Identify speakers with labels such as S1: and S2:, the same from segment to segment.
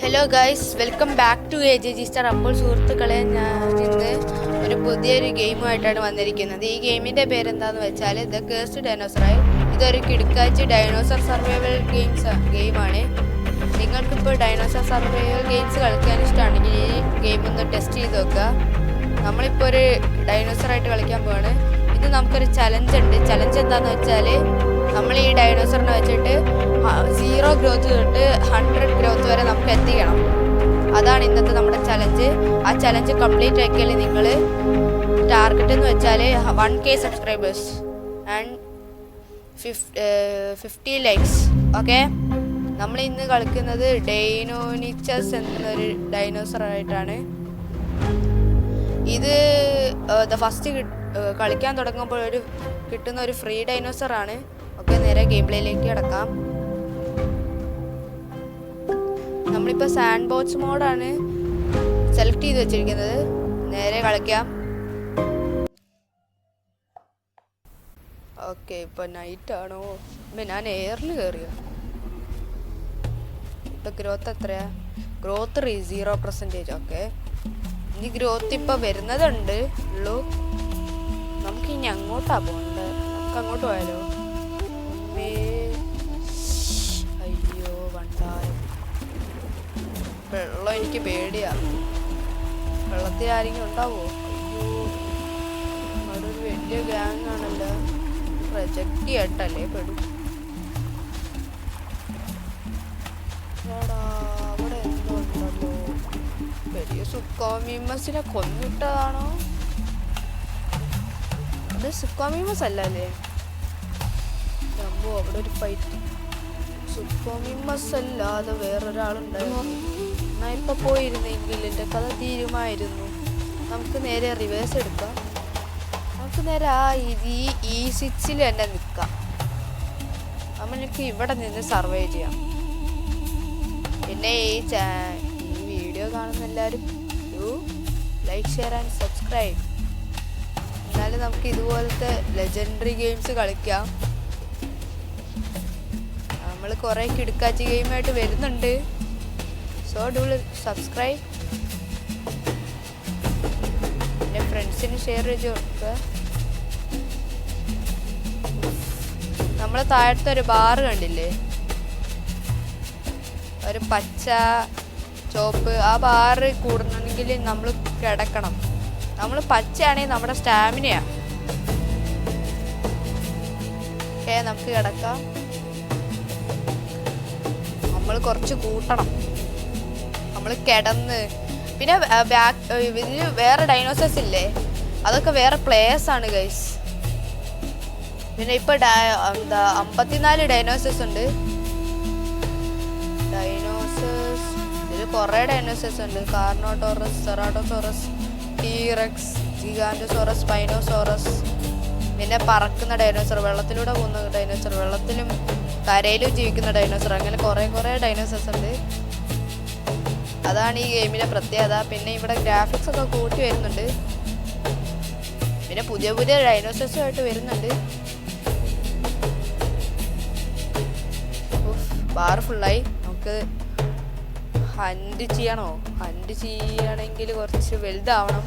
S1: Hello guys, welcome back to AJG star. അപ്പോൾ സുഹൃത്തുക്കളെ, ഞാൻ ഇന്ന് ഒരു പുതിയൊരു ഗെയിമുമായിട്ടാണ് വന്നിരിക്കുന്നത്. ഈ ഗെയിമിൻ്റെ പേരെന്താണെന്ന് വെച്ചാൽ ദ കേഴ്സ്ഡ് ഡൈനോസറായി. ഇതൊരു കിടുക്കാച്ചി ഡൈനോസർ സർവൈവൽ ഗെയിമാണ്. നിങ്ങൾക്കിപ്പോൾ ഡൈനോസർ സർവൈവൽ ഗെയിംസ് കളിക്കാൻ ഇഷ്ടമാണെങ്കിൽ ഈ ഗെയിം ഒന്ന് ടെസ്റ്റ് ചെയ്ത് നോക്കുക. നമ്മളിപ്പോൾ ഒരു ഡൈനോസറായിട്ട് കളിക്കാൻ പോവാണ്. ഇത് നമുക്കൊരു ചലഞ്ച് ഉണ്ട്. ചലഞ്ച് എന്താണെന്ന് വെച്ചാൽ നമ്മൾ ഈ ഡൈനോസറിനെ വെച്ചിട്ട് 0 ഗ്രോത്ത് തൊട്ട് 100 ഗ്രോത്ത് വരെ നമുക്ക് എത്തിക്കണം. അതാണ് ഇന്നത്തെ നമ്മുടെ ചലഞ്ച്. ആ ചലഞ്ച് കംപ്ലീറ്റ് ആക്കിയാൽ നിങ്ങൾ ടാർഗറ്റ് എന്ന് വെച്ചാൽ 1K subscribers and 50 likes. Okay, നമ്മൾ ഇന്ന് കളിക്കുന്നത് ഡൈനോനിച്ചസ് എന്നൊരു ഡൈനോസറായിട്ടാണ്. ഇത് ഫസ്റ്റ് കളിക്കാൻ തുടങ്ങുമ്പോൾ കിട്ടുന്ന ഒരു ഫ്രീ ഡൈനോസറാണ്. ഓക്കെ, നേരെ ഗെയിം പ്ലേയിലേക്ക് കിടക്കാം. നമ്മളിപ്പോൾ സാൻഡ് ബോക്സ് മോഡാണ് സെലക്ട് ചെയ്ത് വെച്ചിരിക്കുന്നത്. നേരെ കളിക്കാം. ഓക്കെ, ഇപ്പോൾ നൈറ്റ് ആണോ? ഞാൻ എയറിൽ കയറിയ. ഇപ്പം ഗ്രോത്ത് എത്രയാ? ഗ്രോത്ത് 0%. ഓക്കെ, ഇനി ഗ്രോത്ത് ഇപ്പോൾ വരുന്നതുണ്ട് ഉള്ളൂ. നമുക്ക് ഇനി അങ്ങോട്ടാ പോകണ്ടേ? നമുക്ക് അങ്ങോട്ട് പോയാലോ? അയ്യോ വണ്ടാരം, വെള്ളം എനിക്ക് പേടിയാ. വെള്ളത്തിൽ ആരെങ്കിലും ഉണ്ടാവോ? അയ്യോ, അവിടെ ഒരു വലിയ ഗ്യാങ് ആണല്ലോ. പ്രൊജക്റ്റ് ചെയ്യട്ടല്ലേ പെടും. അവിടെ എന്തോ ഉണ്ടല്ലോ. വലിയ സുക്കോമീമസിനെ കൊന്നിട്ടതാണോ? അത് സുക്കോമീമസ് അല്ലേ? സംഭവം അവിടെ ഒരു ഫൈറ്റ്. സുക്കോമീമസ് അല്ലാതെ വേറൊരാളുണ്ടായിരുന്നു. ഞാൻ ഇപ്പം പോയിരുന്നെങ്കിൽ എൻ്റെ കഥ തീരുമായിരുന്നു. നമുക്ക് നേരെ റിവേഴ്സ് എടുക്കാം. നമുക്ക് നേരെ ഈ 6 തന്നെ നിൽക്കാം. നമ്മൾക്ക് ഇവിടെ നിന്ന് സർവൈവ് ചെയ്യാം. പിന്നെ ഈ വീഡിയോ കാണുന്ന എല്ലാവരും ലൈക്ക്, ഷെയർ ആൻഡ് സബ്സ്ക്രൈബ്. എന്നാലും നമുക്ക് ഇതുപോലത്തെ ലെജൻഡറി ഗെയിംസ് കളിക്കാം. നമ്മൾ കുറേ കിടുക്കാച്ചി ഗെയിമായിട്ട് വരുന്നുണ്ട്. So do subscribe. പിന്നെ ഫ്രണ്ട്സിന് ഷെയർ ചെയ്ത് കൊടുക്കുക. നമ്മൾ താഴത്തെ ഒരു ബാർ കണ്ടില്ലേ? ഒരു പച്ച ചോപ്പ്. ആ ബാറ് കൂടണമെങ്കിൽ നമ്മൾ കിടക്കണം. നമ്മൾ പച്ചയാണെങ്കിൽ നമ്മുടെ സ്റ്റാമിനയാണ്. ഓക്കെ, നമുക്ക് കിടക്കാം. നമ്മൾ കുറച്ച് കൂട്ടണം. നമ്മൾ കിടന്ന് പിന്നെ ഇതിന് വേറെ ഡൈനോസേഴ്സ് ഇല്ലേ? അതൊക്കെ വേറെ പ്ലേയേഴ്സ് ആണ് ഗൈസ്. പിന്നെ ഇപ്പൊ 54 ഡൈനോസേഴ്സ് ഉണ്ട്. ഡൈനോസേഴ്സ് ഇതിൽ കുറേ ഡൈനോസേഴ്സ് ഉണ്ട്. കാർണോട്ടോറസ്, സെറാട്ടോസോറസ്, ടീറക്സ്, ജിഗാൻറ്റോസോറസ്, സ്പൈനോസോറസ്. പിന്നെ പറക്കുന്ന ഡൈനോസർ, വെള്ളത്തിലൂടെ പോകുന്ന ഡൈനോസർ, വെള്ളത്തിലും കരയിലും ജീവിക്കുന്ന ഡൈനോസർ. അങ്ങനെ കുറേ ഡൈനോസേഴ്സ് ഉണ്ട്. അതാണ് ഈ ഗെയിമിൻ്റെ പ്രത്യേകത. പിന്നെ ഇവിടെ ഗ്രാഫിക്സ് ഒക്കെ കൂട്ടി വരുന്നുണ്ട്. പിന്നെ പുതിയ ഡൈനോസേഴ്സുമായിട്ട് വരുന്നുണ്ട്. ബാർ ഫുള്ളായി. നമുക്ക് ഹണ്ട് ചെയ്യണോ? ഹണ്ട് ചെയ്യണമെങ്കിൽ കുറച്ച് വലുതാവണം.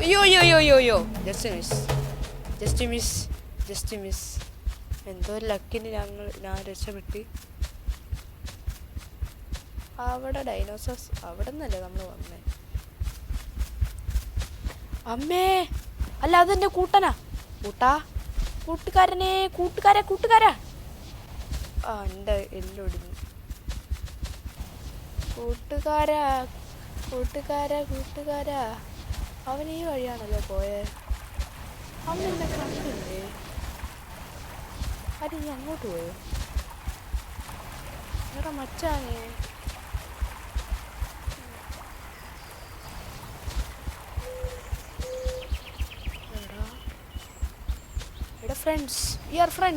S1: അയ്യോ, ജസ്റ്റ് മിസ്. എന്തോ ലക്കിന് ഞാൻ രക്ഷപ്പെട്ട്. അവിടെ ഡൈനോസേഴ്സ് അവിടെ നിന്നല്ലേ നമ്മൾ വന്നേ? അമ്മേ, അല്ല അതെൻ്റെ കൂട്ടനാ. കൂട്ടുകാരാ. എൻ്റെ എല്ലൊടിഞ്ഞു. കൂട്ടുകാരാ. അവൻ ഈ വഴിയാണല്ലോ പോയേ. അവൻ എന്നെ കണ്ടില്ലേ? അത് നീ അങ്ങോട്ട് പോയോ? വേറെ മച്ചാനേ. We are friends.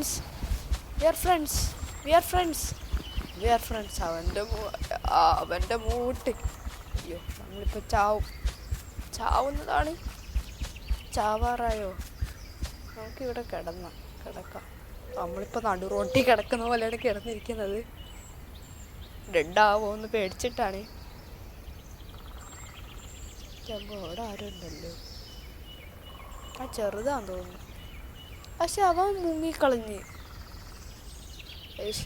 S1: അവൻ്റെ മൂട്ട്. അയ്യോ, നമ്മളിപ്പോൾ ചാവുന്നതാണ്. ചാവാറായോ? നമുക്കിവിടെ കിടക്കാം. നമ്മളിപ്പോൾ നടു റോട്ടി കിടക്കുന്ന പോലെയാണ് കിടന്നിരിക്കുന്നത്. ഡെഡാവോ എന്ന് പേടിച്ചിട്ടാണ്. അവിടെ ആരും ഉണ്ടല്ലോ. ആ ചെറുതാന്ന് തോന്നുന്നു. പക്ഷെ അവൻ മുങ്ങിക്കളഞ്ഞ്.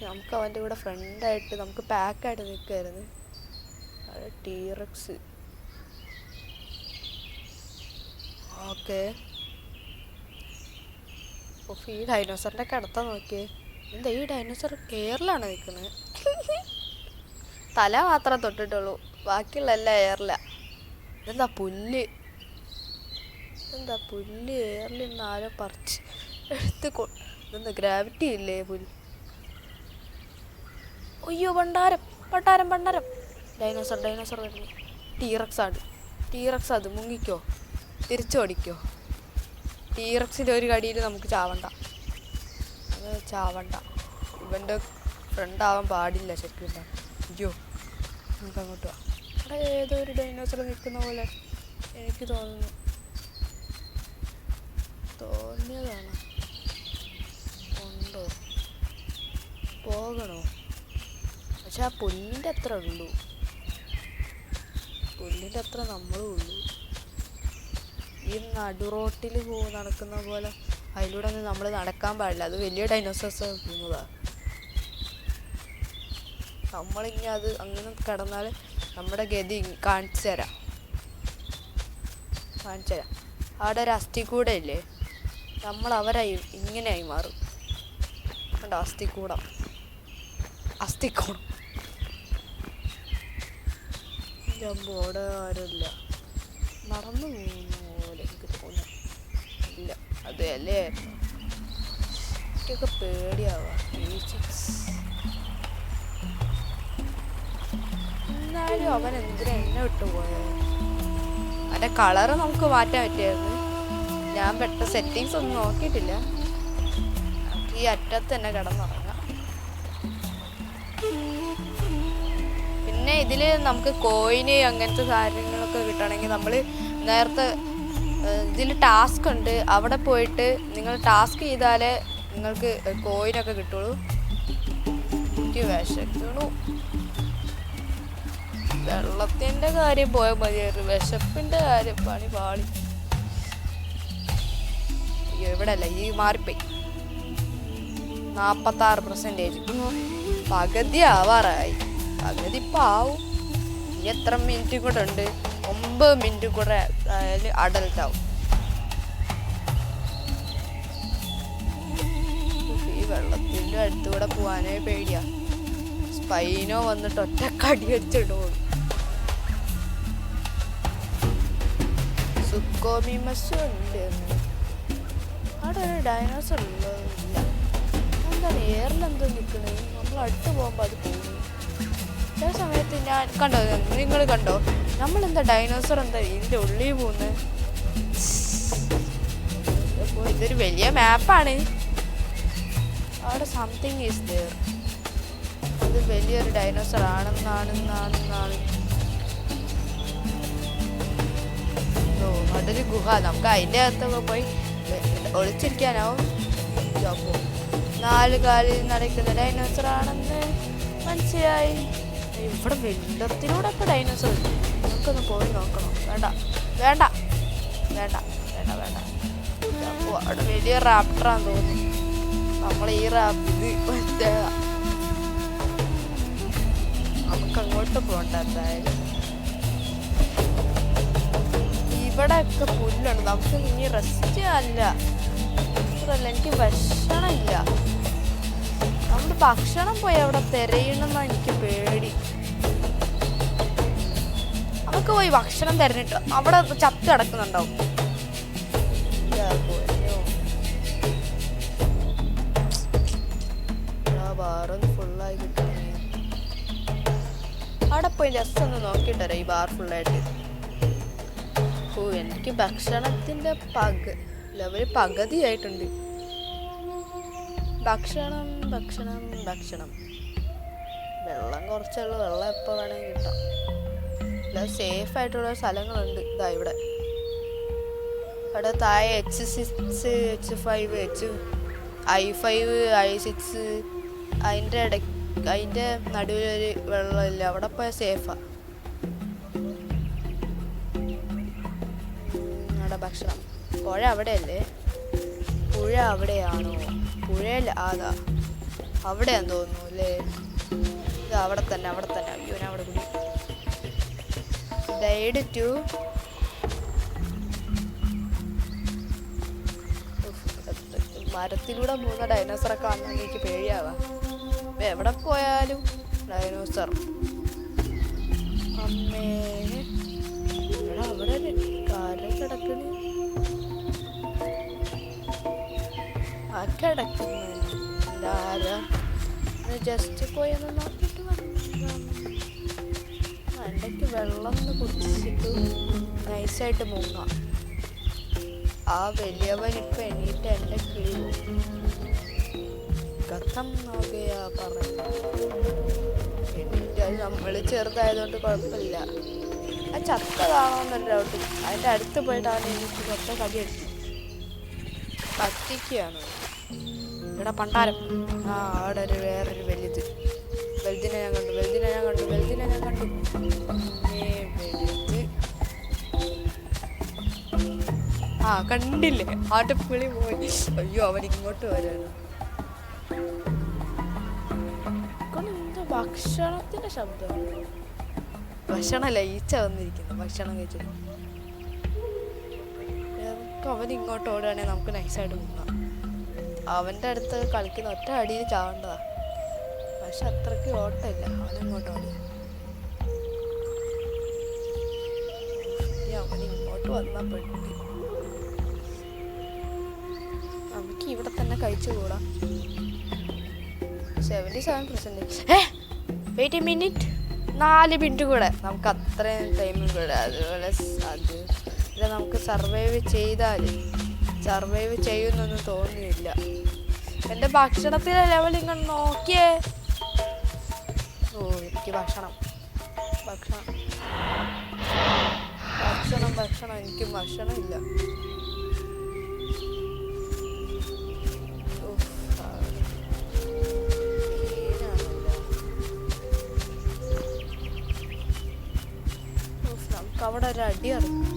S1: നമുക്ക് അവൻ്റെ കൂടെ ഫ്രണ്ടായിട്ട് നമുക്ക് പാക്കായിട്ട് നിൽക്കായിരുന്നു. അവിടെ ടീറക്സ്. ഓക്കെ, ഈ ഡൈനോസറിൻ്റെ കിടത്താൻ നോക്കിയേ. എന്താ ഈ ഡൈനോസർ എയറിലാണ് നിൽക്കുന്നത്? തല മാത്രം തൊട്ടിട്ടുള്ളൂ, ബാക്കിയുള്ള എല്ലാം എയറില. എന്താ പുല്ല്, എന്താ പുല്ല് എയറിൽ നിന്ന് ആരോ പറിച്ച് ഇതെന്താ ഗ്രാവിറ്റി ഇല്ലേ പുല്ല്? അയ്യോ പണ്ടാരം പണ്ടാരം പണ്ടാരം. ഡൈനോസർ വരുന്നു. ടീറക്സ് അത് മുങ്ങിക്കോ, തിരിച്ചോടിക്കോ. ടീറക്സിൻ്റെ ഒരു കടിയിൽ നമുക്ക് ചാവണ്ട. ഇവൻ്റെ ഫ്രണ്ട് ആവാൻ പാടില്ല ശരിക്കും. അയ്യോ, നമുക്ക് അങ്ങോട്ട് പോവാം. അവിടെ ഏതോ ഒരു ഡൈനോസർ നിൽക്കുന്ന പോലെ എനിക്ക് തോന്നിയതാണ്. ഉണ്ടോ? പോകണോ? പക്ഷെ ആ പുല്ലിൻ്റെ അത്ര ഉള്ളൂ, പുല്ലിൻ്റെ അത്ര നമ്മളും ഉള്ളൂ. ഈ നടുറോട്ടിൽ നടക്കുന്ന പോലെ അതിലൂടെ ഒന്നും നമ്മൾ നടക്കാൻ പാടില്ല. അത് വലിയ ഡൈനോസേഴ്സ് പോകുന്നതാണ്. നമ്മളിങ്ങനെ അത് അങ്ങനെ കിടന്നാൽ നമ്മുടെ ഗതി കാണിച്ചു തരാം. അവിടെ ഒരു അസ്ഥിക്കൂടം ഇല്ലേ, നമ്മൾ അവരായി ഇങ്ങനെയായി മാറും. കണ്ടോ അസ്ഥിക്കൂടം. അവിടെ ആരുമില്ല, നടന്നു പോകുന്ന പോലെ എനിക്ക് തോന്നുന്നു. ഇല്ല, അതെ അല്ലേ, എനിക്കൊക്കെ പേടിയാവാ. എന്നാലും അവൻ എന്തിനാ എന്നെ വിട്ടു പോയത്? അതിൻ്റെ കളറ് നമുക്ക് മാറ്റാൻ പറ്റിയായിരുന്നു. ഞാൻ സെറ്റിങ്സ് ഒന്നും നോക്കിയിട്ടില്ല. നമുക്ക് ഈ അറ്റത്ത് തന്നെ കിടന്നുറങ്ങാം. പിന്നെ ഇതിൽ നമുക്ക് കോയിന് അങ്ങനത്തെ കാര്യങ്ങളൊക്കെ കിട്ടണമെങ്കിൽ നമ്മൾ നേരത്തെ ഇതിൽ ടാസ്ക് ഉണ്ട്. അവിടെ പോയിട്ട് നിങ്ങൾ ടാസ്ക് ചെയ്താലേ നിങ്ങൾക്ക് കോയിനൊക്കെ കിട്ടുള്ളൂ. എനിക്ക് വിശക്കണു. വെള്ളത്തിൻ്റെ കാര്യം പോയാൽ മതിയായിരുന്നു, വിശപ്പിൻ്റെ കാര്യം പാളി. അയ്യോ ഇവിടെ അല്ല, ഈ മാറിപ്പോയി. 46%. പകുതി ആവാറായി. പകുതി ഇപ്പം ആവും. ഇനി എത്ര മിനിറ്റ് കൂടെ ഉണ്ട്? 9 മിനിറ്റ് കൂടെ ആയാലും അഡൽട്ട് ആവും. ഈ വെള്ളത്തിൻ്റെ അടുത്തുകൂടെ പോകാനേ പേടിയാ. സ്പൈനോ വന്നിട്ട് ഒറ്റക്കടി അടിച്ചിട്ട് പോകും. സുക്കോമിമസ് ഉണ്ട്. അവിടെ ഒരു ഡൈനോസർ ഉള്ളതില്ല. എന്താണ് എയറിലെന്തോ നിൽക്കുന്നത്? നമ്മൾ അടുത്ത് പോകുമ്പോൾ അത് പോകുന്നു. ചില സമയത്ത് ഞാൻ നിങ്ങൾ കണ്ടോ, നമ്മളെന്താ ഡൈനോസർ എന്താ ഇതിൻ്റെ ഉള്ളിൽ പോകുന്നത്? അപ്പോൾ ഇതൊരു വലിയ മാപ്പാണ്. അവിടെ സംതിങ് ഈസ് ദെയർ. അത് വലിയൊരു ഡൈനോസർ ആണെന്നാണ്. ഓ അതൊരു ഗുഹ. നമുക്ക് അതിൻ്റെ അകത്തൊക്കെ പോയി ഒളിച്ചിരിക്കാനാവും. അപ്പോൾ 4 കാലിൽ നടക്കുന്ന ഡൈനോസർ ആണെന്ന് മനസ്സിലായി. ഇവിടെ വെള്ളത്തിലൂടെ ഇപ്പോൾ ഡൈനോസർ നമുക്കൊന്ന് പോയി നോക്കണം. വേണ്ട. അപ്പോൾ അവിടെ വലിയ റാപ്റ്ററാന്ന് തോന്നി. നമ്മൾ ഈ മറ്റേ നമുക്ക് അങ്ങോട്ട് പോകണ്ട. എന്തായാലും ഇവിടെ ഒക്കെ പുല്ലുണ്ട്. നമുക്ക് ഇനി റെസ്റ്റ് അല്ല, എനിക്ക് ഭക്ഷണമില്ല. നമ്മൾ ഭക്ഷണം പോയി അവിടെ തിരയണമെന്നാണ് എനിക്ക് പേടി. നമുക്ക് പോയി ഭക്ഷണം തിരഞ്ഞിട്ട് അവിടെ ചത്ത് കിടക്കുന്നുണ്ടാവും. ബാറൊന്ന് ഫുള്ളായി കിട്ടണേ. അവിടെ പോയി ജസ്റ്റ് ഒന്ന് നോക്കിയിട്ട് വരാം ഈ ബാർ ഫുള്ളായിട്ട്. ഓ എനിക്ക് ഭക്ഷണത്തിൻ്റെ ലെവൽ പകുതിയായിട്ടുണ്ട്. ഭക്ഷണം. വെള്ളം കുറച്ചുള്ളൂ. വെള്ളം എപ്പോൾ വേണമെങ്കിൽ കിട്ടാം. അല്ല സേഫ് ആയിട്ടുള്ള സ്ഥലങ്ങളുണ്ട്. ഇതാ ഇവിടെ താഴെ H6, H5, I5, I6 അതിൻ്റെ ഇടയ്ക്ക് അതിൻ്റെ നടുവിലൊരു വെള്ളമില്ല, അവിടെ പോയാൽ സേഫാ. അവിടെ ഭക്ഷണം. പുഴ അവിടെയല്ലേ? പുഴ അവിടെയാണോ? പുഴയിൽ അതാ അവിടെയാന്ന് തോന്നുന്നു അല്ലേ? ഇത് അവിടെ തന്നെ. അയ്യോ, ഞാൻ അവിടെ കൂടി ഡൈഡ് ടു മരത്തിലൂടെ പോകുന്ന ഡൈനോസറൊക്കെ വന്നാൽ എനിക്ക് പേടിയാവാം. എവിടെ പോയാലും ഡൈനോസർ. അമ്മേ, ഇവിടെ അവിടെ കര കിടക്കണ്. ആ കിടക്കുന്നു ജസ്റ്റ് പോയി ഒന്ന് നോക്കിയിട്ട് അതിൻ്റെക്ക് വെള്ളം ഒന്ന് കുടിച്ചിട്ട് നൈസായിട്ട് മുങ്ങാം. ആ വലിയവൻ ഇപ്പം എണീറ്റ് എൻ്റെ കിളി കത്തം നോക്കിയാ പറഞ്ഞു. എണീറ്റ് നമ്മൾ ചെറുതായതുകൊണ്ട് കുഴപ്പമില്ല. ആ ചത്തതാണോന്നൊരു ഡൗട്ട്. അതിൻ്റെ അടുത്ത് പോയിട്ട് അവൻ എനിക്ക് കൊത്ത കടിയെടുത്തു. പറ്റിക്കുകയാണ് ഇവിടെ പണ്ടാരം. ആ അവിടെ വേറൊരു വലുതിനെ ഞാൻ കണ്ടു. ആ കണ്ടില്ലേ, ആട്ടുപുളി പോയി. അയ്യോ, അവൻ ഇങ്ങോട്ട് വരാണ്. എന്താ ഭക്ഷണത്തിന്റെ ശബ്ദം? ഭക്ഷണമല്ല, ഈച്ച വന്നിരിക്കുന്നു ഭക്ഷണം കഴിച്ചിട്ട്. അവൻ ഇങ്ങോട്ട് ഓടുകയാണെങ്കിൽ നമുക്ക് നൈസായിട്ട് മുങ്ങാം. അവൻ്റെ അടുത്ത് കളിക്കുന്ന ഒറ്റ അടിയിൽ ചാവേണ്ടതാ. പക്ഷെ അത്രയ്ക്ക് ഓട്ടമില്ല. അവനിങ്ങോട്ട് ഓടി. അവൻ ഇങ്ങോട്ട് വന്നാൽ പെട്ടി. നമുക്ക് ഇവിടെ തന്നെ കഴിച്ചുകൂടാം. 77%. വെയിറ്റ് എ മിനിറ്റ്, 4 മിനിറ്റ് കൂടെ. നമുക്ക് അത്രയും ടൈമും കൂടെ. അതുപോലെ അത് നമുക്ക് സർവൈവ് ചെയ്യുന്നൊന്നും തോന്നുന്നില്ല. എൻ്റെ ഭക്ഷണത്തിലെ ലെവൽ ഇങ്ങനെ നോക്കിയേ. ഓ, എനിക്ക് ഭക്ഷണം. എനിക്ക് ഭക്ഷണമില്ല. നമുക്ക് അവിടെ ഒരു അടി ഇറങ്ങും.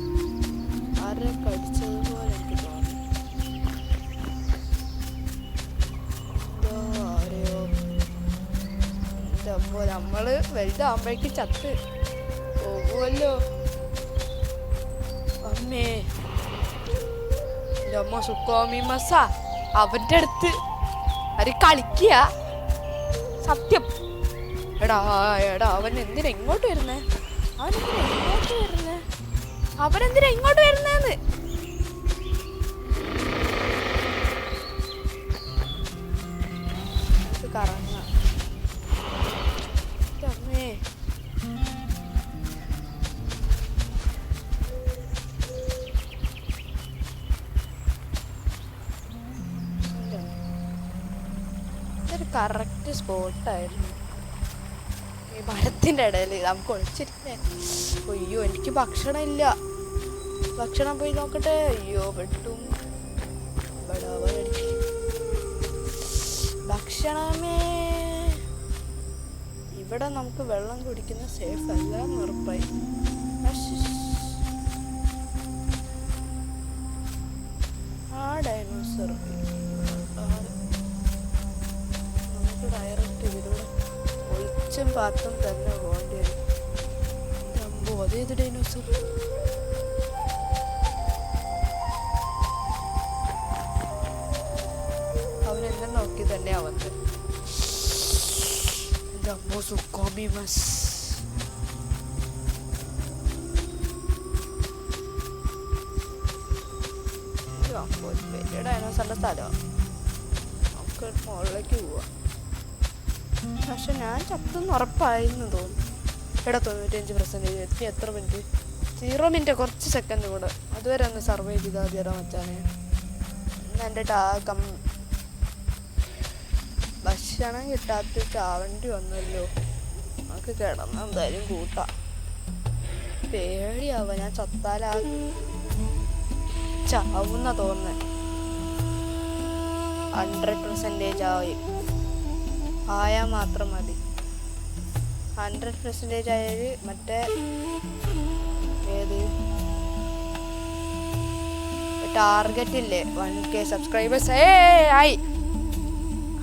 S1: ആരെ കടിച്ചതുപോലെ എനിക്ക് തോന്നി. നമ്മള് വലുതാകുമ്പോഴേക്ക് ചത്ത് പോകുമല്ലോ. അമ്മേ, അമ്മ സുക്കോമി മസ അവന്റെ അടുത്ത് അത് കളിക്കുക. സത്യം. എടാ അവൻ എന്തിനാ ഇങ്ങോട്ട് വരുന്നേ? അവനെന്തിനാ ഇങ്ങോട്ട് വരുന്നേന്ന്? കറങ്ങ. അമ്മേ, ഇതൊരു കറക്റ്റ് സ്പോട്ടായിരുന്നു. ഈ മരത്തിൻ്റെ ഇടയിൽ നമുക്ക് ഒളിച്ചിരിക്കേ. അയ്യോ, എനിക്ക് ഭക്ഷണമില്ല. ഭക്ഷണം പോയി നോക്കട്ടെ. അയ്യോ, പെട്ടും. ഭക്ഷണമേ, ഇവിടെ നമുക്ക് വെള്ളം കുടിക്കുന്ന സേഫ് അല്ല എന്ന് ഉറപ്പായി. ആ ഡൈനോസർ നമുക്ക് ഡയറക്റ്റ് ഇതിലൂടെ ഒളിച്ചും പാത്തും തന്നെ പോകേണ്ടി വരും. അമ്പോ, അതേത് ഡൈനോസർ? അവനെന്നെ നോക്കി തന്നെയാ വന്നത്. അമ്പോ, സുക്കോമിമസ്. വലിയ ഡൈനോസറിന്റെ സ്ഥലമാണ്. നമുക്ക് മുകളിലേക്ക് പോവാം. പക്ഷെ ഞാൻ ചത്തെന്ന് ഉറപ്പായിരുന്നു തോന്നുന്നു. 95%. ഇനി എത്ര മിനിറ്റ്? 0 മിനിറ്റ്, കുറച്ച് സെക്കൻഡ് കൂടെ. അതുവരെ ഒന്ന് സർവൈവ് ചെയ്താൽ മതിയടാ മച്ചാനെ. എൻ്റെ ഭക്ഷണം കിട്ടാത്ത ചാവണ്ടി വന്നല്ലോ. നമുക്ക് കിടന്ന് എന്തായാലും കൂട്ടാം. പേടിയാവുക, ഞാൻ ചത്താലാ ചാവുന്ന തോന്നുന്നത്. 100% ആയാൽ മാത്രം മതി. 100% ആയത് മറ്റേ ഏത് ടാർഗറ്റ് ഇല്ലേ 1K സബ്സ്ക്രൈബേഴ്സ് ആയി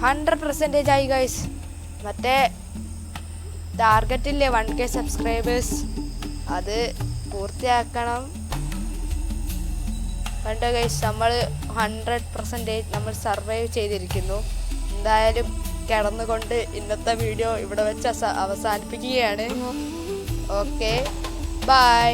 S1: 100% ആയി ഗൈസ്. മറ്റേ ടാർഗറ്റ് ഇല്ലേ 1K സബ്സ്ക്രൈബേഴ്സ് അത് പൂർത്തിയാക്കണം. കണ്ടോ ഗൈസ്, നമ്മൾ 100% നമ്മൾ സർവൈവ് ചെയ്തിരിക്കുന്നു. എന്തായാലും കിടന്നുകൊണ്ട് ഇന്നത്തെ വീഡിയോ ഇവിടെ വെച്ച് അവസാനിപ്പിക്കുകയാണ്. Okay, by.